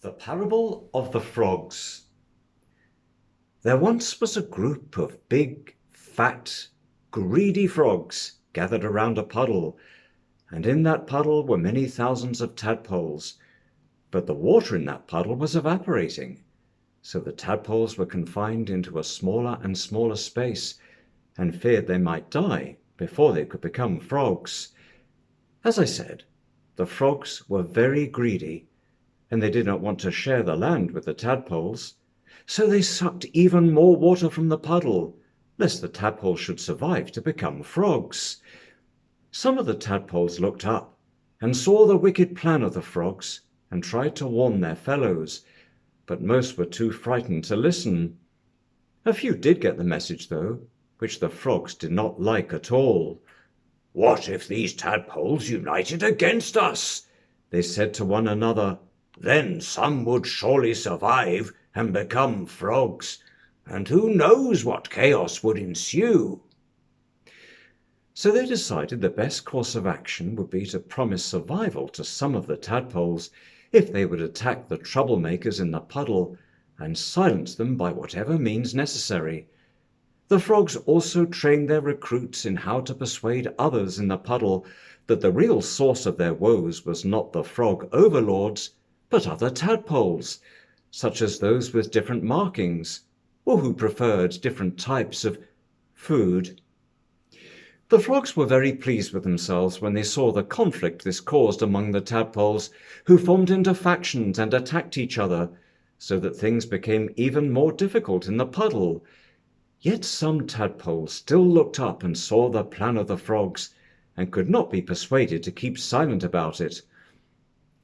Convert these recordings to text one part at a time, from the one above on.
The Parable of the Frogs. There once was a group of big, fat, greedy frogs gathered around a puddle, and in that puddle were many thousands of tadpoles. But the water in that puddle was evaporating, so the tadpoles were confined into a smaller and smaller space, and feared they might die before they could become frogs. As I said, the frogs were very greedy, and they did not want to share the land with the tadpoles, so they sucked even more water from the puddle, lest the tadpoles should survive to become frogs. Some of the tadpoles looked up and saw the wicked plan of the frogs and tried to warn their fellows, but most were too frightened to listen. A few did get the message, though, which the frogs did not like at all. "What if these tadpoles united against us?" they said to one another. "Then some would surely survive and become frogs, and who knows what chaos would ensue." So they decided the best course of action would be to promise survival to some of the tadpoles if they would attack the troublemakers in the puddle and silence them by whatever means necessary. The frogs also trained their recruits in how to persuade others in the puddle that the real source of their woes was not the frog overlords, but other tadpoles, such as those with different markings, or who preferred different types of food. The frogs were very pleased with themselves when they saw the conflict this caused among the tadpoles, who formed into factions and attacked each other, so that things became even more difficult in the puddle. Yet some tadpoles still looked up and saw the plan of the frogs, and could not be persuaded to keep silent about it.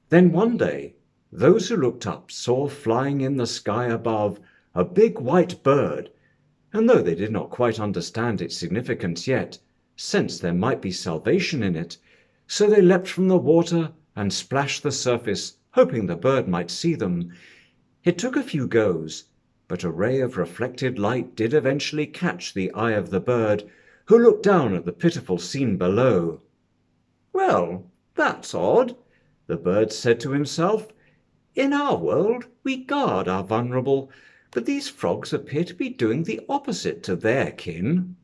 Then one day, those who looked up saw flying in the sky above a big white bird, and though they did not quite understand its significance yet, sensed there might be salvation in it, so they leapt from the water and splashed the surface, hoping the bird might see them. It took a few goes, but a ray of reflected light did eventually catch the eye of the bird, who looked down at the pitiful scene below. "Well, that's odd," the bird said to himself. "In our world we guard our vulnerable, but these frogs appear to be doing the opposite to their kin."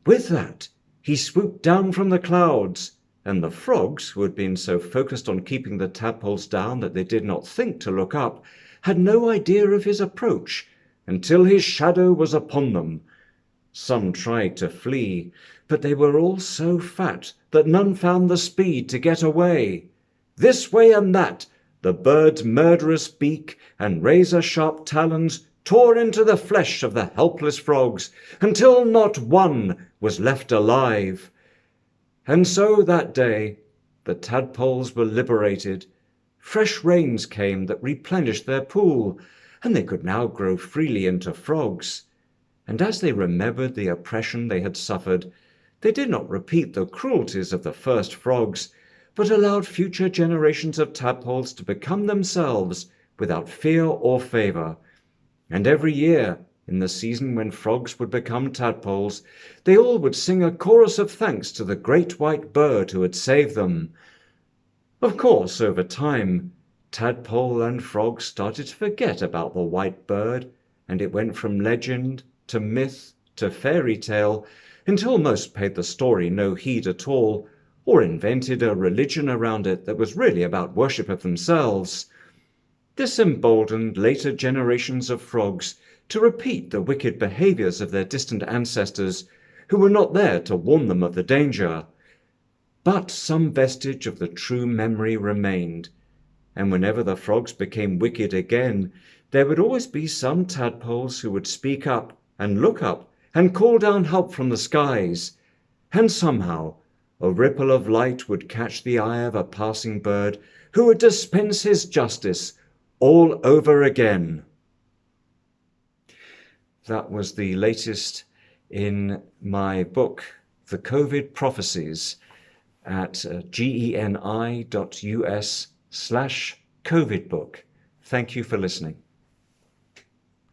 With that, he swooped down from the clouds, and the frogs, who had been so focused on keeping the tadpoles down that they did not think to look up, had no idea of his approach until his shadow was upon them. Some tried to flee, but they were all so fat that none found the speed to get away. This way and that, the bird's murderous beak and razor-sharp talons tore into the flesh of the helpless frogs until not one was left alive. And so that day the tadpoles were liberated. Fresh rains came that replenished their pool, and they could now grow freely into frogs. And as they remembered the oppression they had suffered, they did not repeat the cruelties of the first frogs, but allowed future generations of tadpoles to become themselves without fear or favor. And every year, in the season when frogs would become tadpoles, they all would sing a chorus of thanks to the great white bird who had saved them. Of course, over time, tadpole and frog started to forget about the white bird, and it went from legend to myth to fairy tale, until most paid the story no heed at all, or invented a religion around it that was really about worship of themselves. This emboldened later generations of frogs to repeat the wicked behaviors of their distant ancestors, who were not there to warn them of the danger. But some vestige of the true memory remained, and whenever the frogs became wicked again, there would always be some tadpoles who would speak up and look up and call down help from the skies, and somehow a ripple of light would catch the eye of a passing bird who would dispense his justice all over again. That was the latest in my book, The COVID Prophecies, at geni.us/COVIDbook. Thank you for listening.